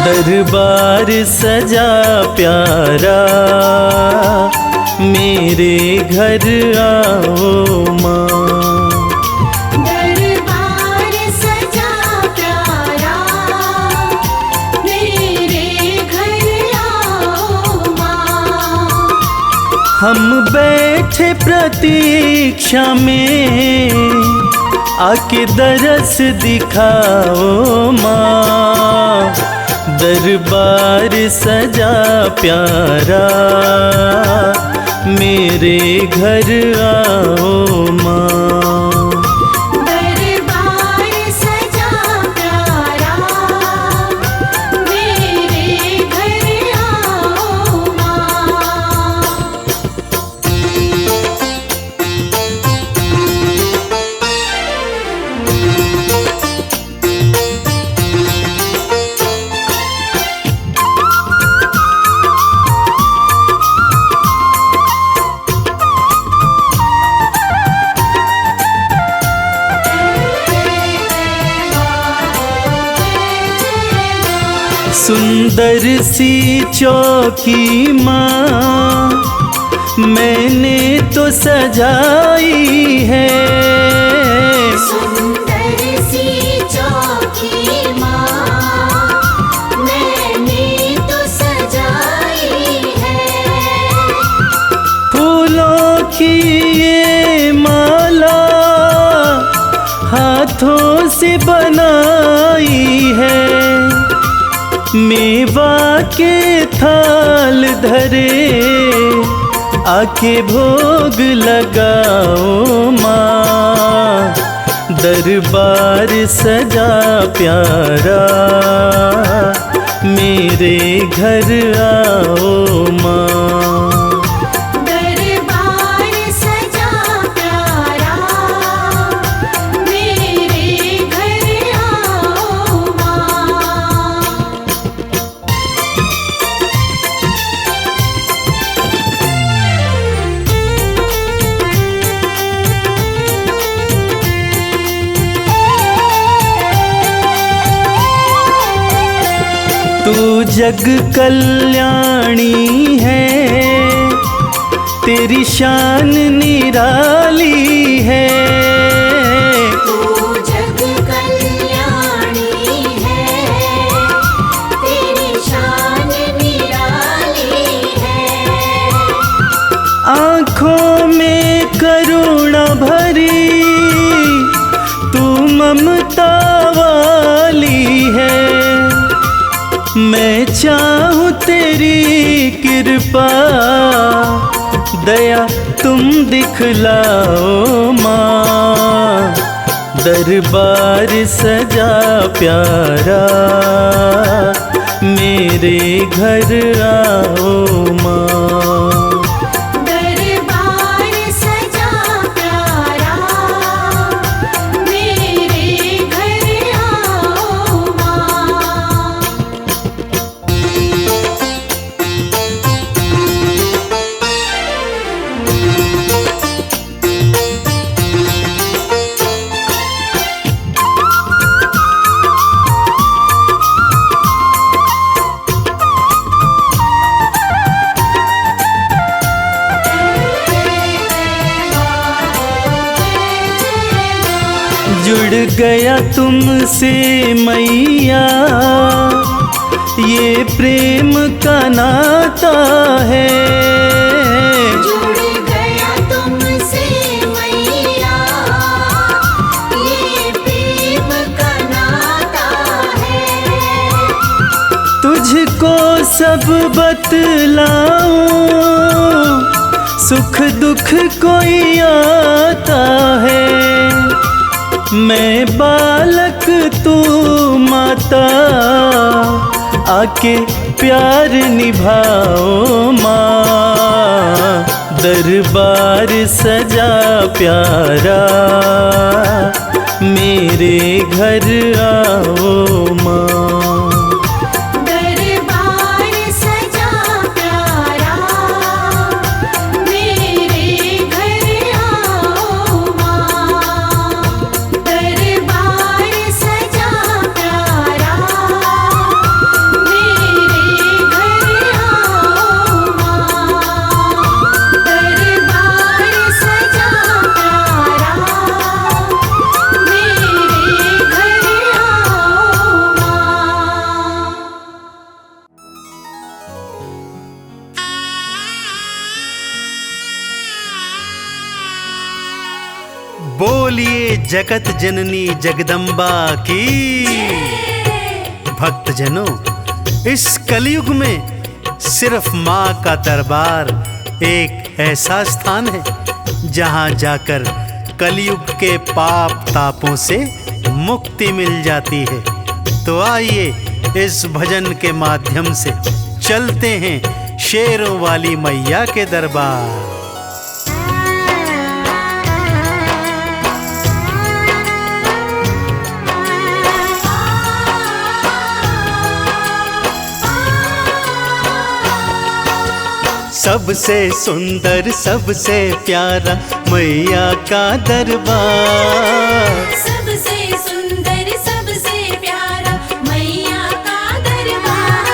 दरबार सजा प्यारा, मेरे घर आओ माँ। दरबार सजा प्यारा, मेरे घर आओ माँ। हम बैठे प्रतीक्षा में, आके दरस दिखाओ माँ। दरबार सजा प्यारा, मेरे घर आओ माँ। दरबार सजा प्यारा, मेरे घर आओ माँ। सुंदर सी चौकी माँ मैंने तो सजाई है। सुंदर सी चौकी माँ मैंने तो सजाई है। फूलों की ये माला हाथों से बनाई है। मेवा के थाल धरे आके भोग लगाओ माँ। दरबार सजा प्यारा, मेरे घर आओ माँ। दरबार सजा प्यारा, मेरे घर आओ माँ। तू जग कल्याणी है, तेरी शान निराली है। तू जग कल्याणी है, तेरी शान निराली है। आँखों में करुणा भरी तू ममता वाली है। मैं चाहूँ तेरी कृपा, दया तुम दिखलाओ माँ। दरबार सजा प्यारा, मेरे घर आओ माँ। दरबार सजा प्यारा, मेरे घर आओ माँ। जुड़ गया तुमसे मैया, ये प्रेम का नाता है। जुड़ गया तुमसे मैया, ये प्रेम का नाता है। तुझको सब बतलाऊं, सुख दुख कोई आता है। मैं बालक तू माता, आके प्यार निभाओ माँ। दरबार सजा प्यारा, मेरे घर आओ माँ। दरबार सजा प्यारा, मेरे घर आओ माँ। दरबार सजा प्यारा, मेरे घर आओ माँ। दरबार सजा प्यारा, मेरे घर आओ माँ। बोलिए जगत जननी जगदम्बा की। भक्तजनों, इस कलयुग में सिर्फ माँ का दरबार एक ऐसा स्थान है जहां जाकर कलयुग के पाप तापों से मुक्ति मिल जाती है। तो आइए इस भजन के माध्यम से चलते हैं शेरों वाली मैया के दरबार। सबसे सुंदर सबसे प्यारा मैया का दरबार, सबसे सुंदर सबसे प्यारा मैया का दरबार।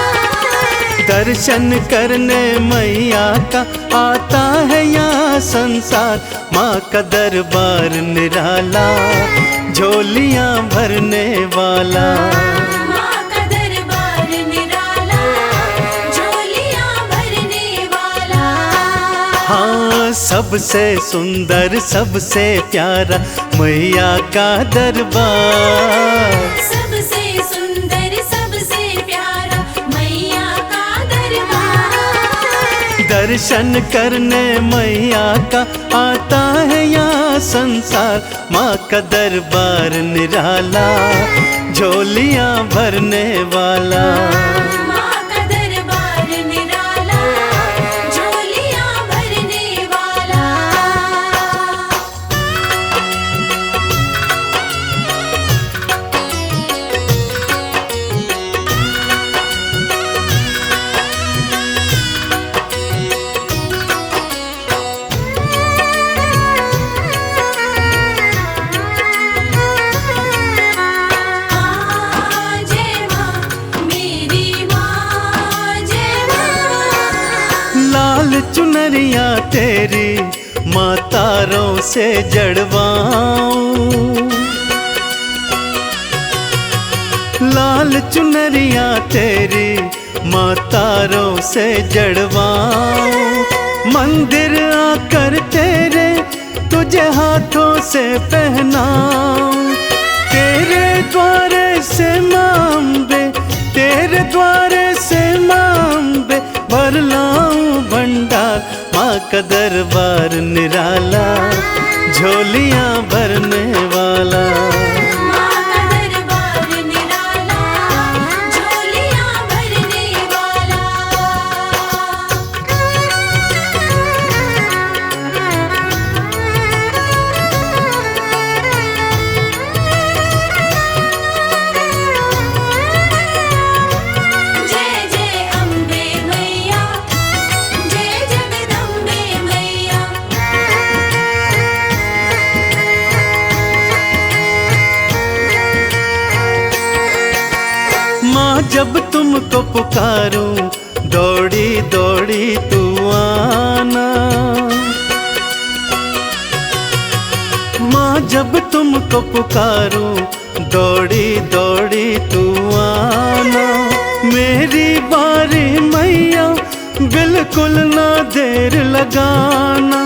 दर्शन करने मैया का आता है यहाँ संसार। माँ का दरबार निराला, झोलियाँ भरने वाला। माँ का दरबार निराला, झोलियाँ भरने वाला। हाँ, सबसे सुंदर सबसे प्यारा मैया का दरबार, सबसे सुंदर सबसे प्यारा मैया का दरबार। दर्शन करने मैया का आता है यहाँ संसार। माँ का दरबार निराला, झोलियाँ भरने वाला। माँ का दरबार निराला, झोलियाँ भरने वाला। जय माँ मेरी माँ, जय माँ। लाल चुनरिया तेरी माँ तारों से जड़वाऊं, लाल चुनरिया तेरी माँ तारों से जड़वाऊं। मंदिर आकर तेरे तुझे हाथों से पहनाऊं। तेरे द्वारे से माँ अम्बे, तेरे द्वारे से माँ अम्बे भर लाऊं भंडार। माँ का दरबार निराला, झोलियाँ भरने वाला। माँ का दरबार निराला, झोलियाँ भरने वाला। जय जय अम्बे मैया, जय जगदम्बे मैया। माँ जब तुमको पुकारूं, दौड़ी दौड़ी तू आना। माँ जब तुमको पुकारूं, दौड़ी दौड़ी तू आना। मेरी बारी मैया, बिल्कुल ना देर लगाना।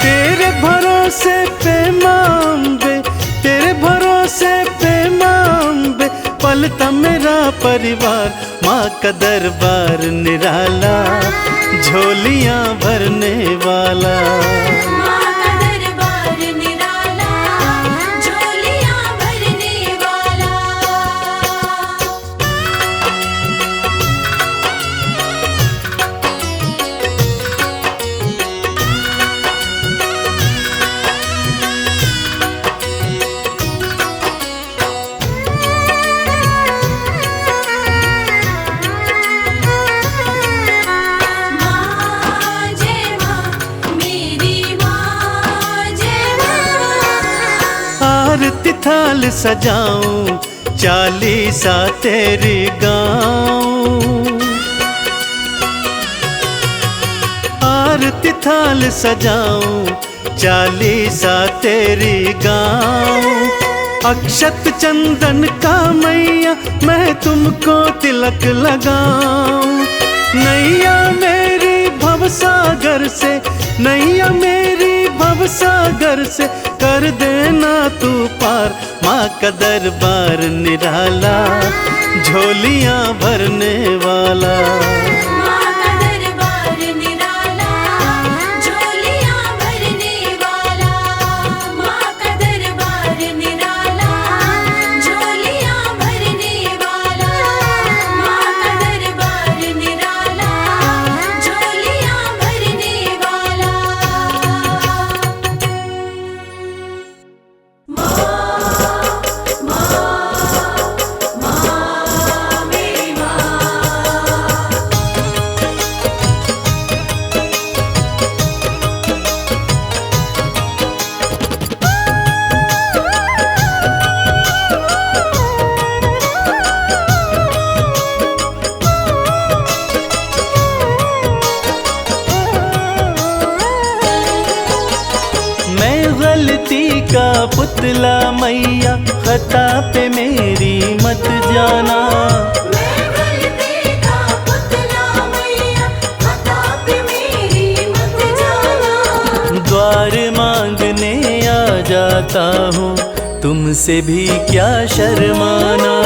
तेरे भरोसे पे माँ अम्बे, तेरे भरोसे पे माँ अम्बे पलता मेरा परिवार। माँ का दरबार निराला, झोलियाँ भरने वाला। माँ का दरबार निराला, झोलियाँ भरने वाला। माँ जय माँ मेरी माँ, जय माँ। आरती थाल सजाऊं, चालीसा तेरी गाऊं। आरती थाल सजाऊं, चालीसा तेरी गाऊं। अक्षत चंदन का मैया मैं तुमको तिलक लगाऊं। नैया मेरी भवसागर से, नैया मेरी भवसागर से कर देना तू पार। माँ का दरबार निराला, झोलियाँ भरने वाला। माँ का दरबार निराला, झोलियाँ पे मेरी मत जाना। मैं गलती का पुतला मैया, खता पे मेरी मत जाना। द्वार मांगने आ जाता हूँ, तुमसे भी क्या शर्माना।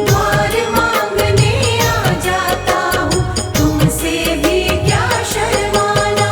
द्वार मांगने आ जाता हूँ, तुमसे भी क्या शर्माना।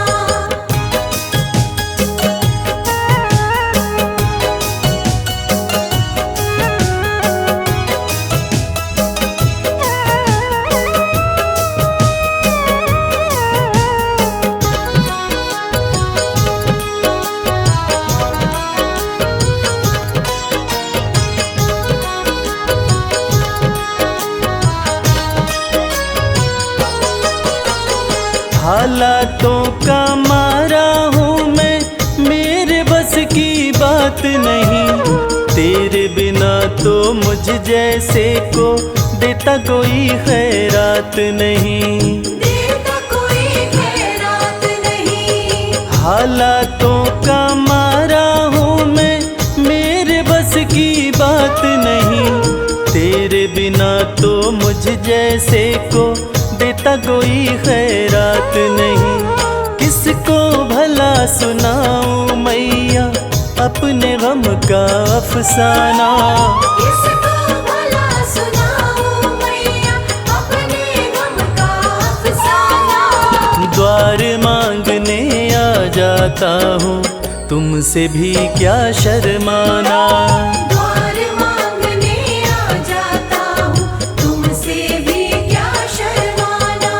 हालातों का मारा हूँ मैं, मेरे बस की बात नहीं। तेरे बिना तो मुझ जैसे को देता कोई खैरात नहीं। देता कोई खैरात नहीं। हालातों का मारा हूँ मैं, मेरे बस की बात नहीं। तेरे बिना तो मुझ जैसे को देता कोई खैरात नहीं। किसको भला सुनाऊं मैया अपने गम का अफसाना। किसको भला सुनाऊं मैया अपने गम का अफसाना। द्वार मांगने आ जाता हूँ, तुमसे भी क्या शर्माना। द्वार मांगने आ जाता हूँ, तुमसे भी क्या शर्माना।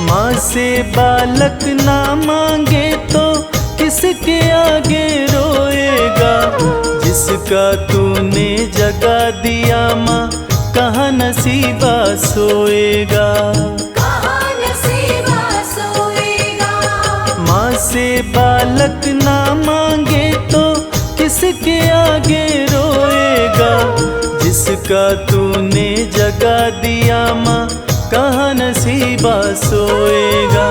माँ से बालक ना मांगे तो किसके आगे रोएगा। जिसका तूने जगा दिया माँ, कहाँ नसीबा सोएगा। कहाँ नसीबा सोएगा। माँ से बालक ना मांगे तो किसके आगे रोएगा। जिसका तूने जगा दिया माँ, कहाँ नसीबा सोएगा।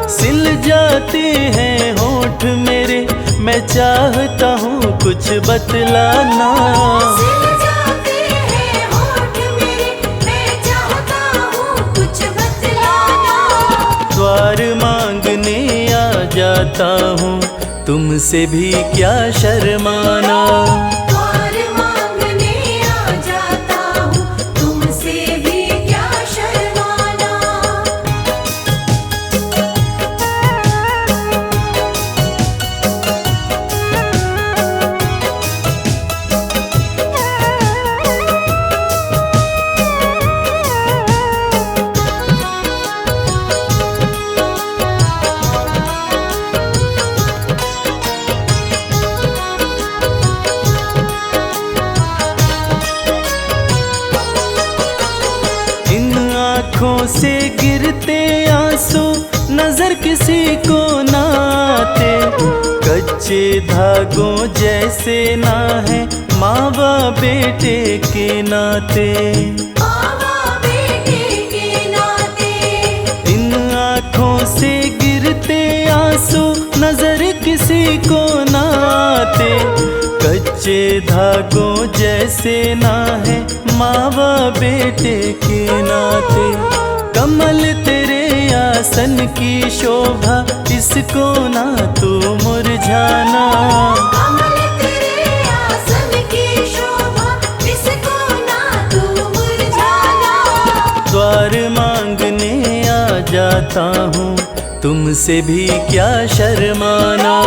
सिल जाते हैं होठ मेरे, मैं चाहता हूँ कुछ बतलाना। सिल जाते हैं होठ मेरे, मैं चाहता हूँ कुछ बतलाना। द्वार मांगने आ जाता हूँ, तुमसे भी क्या शर्माना। द्वार मांगने आ जाता हूँ, तुमसे भी क्या शर्माना। इन आँखों से गिरते आंसू नजर किसी को ना आते। कच्चे धागों जैसे ना है माँ बाप बेटे के नाते। मावा बेटे के नाते। इन आँखों से गिरते आंसू नजर किसी को ना आते। कच्चे धागों जैसे ना है माँ बाप बेटे के नाते। कमल तेरे आसन की शोभा, इसको ना तू मुरझाना। कमल तेरे आसन की शोभा, इसको ना तू मुरझाना। द्वार मांगने आ जाता हूँ, तुमसे भी क्या शर्माना।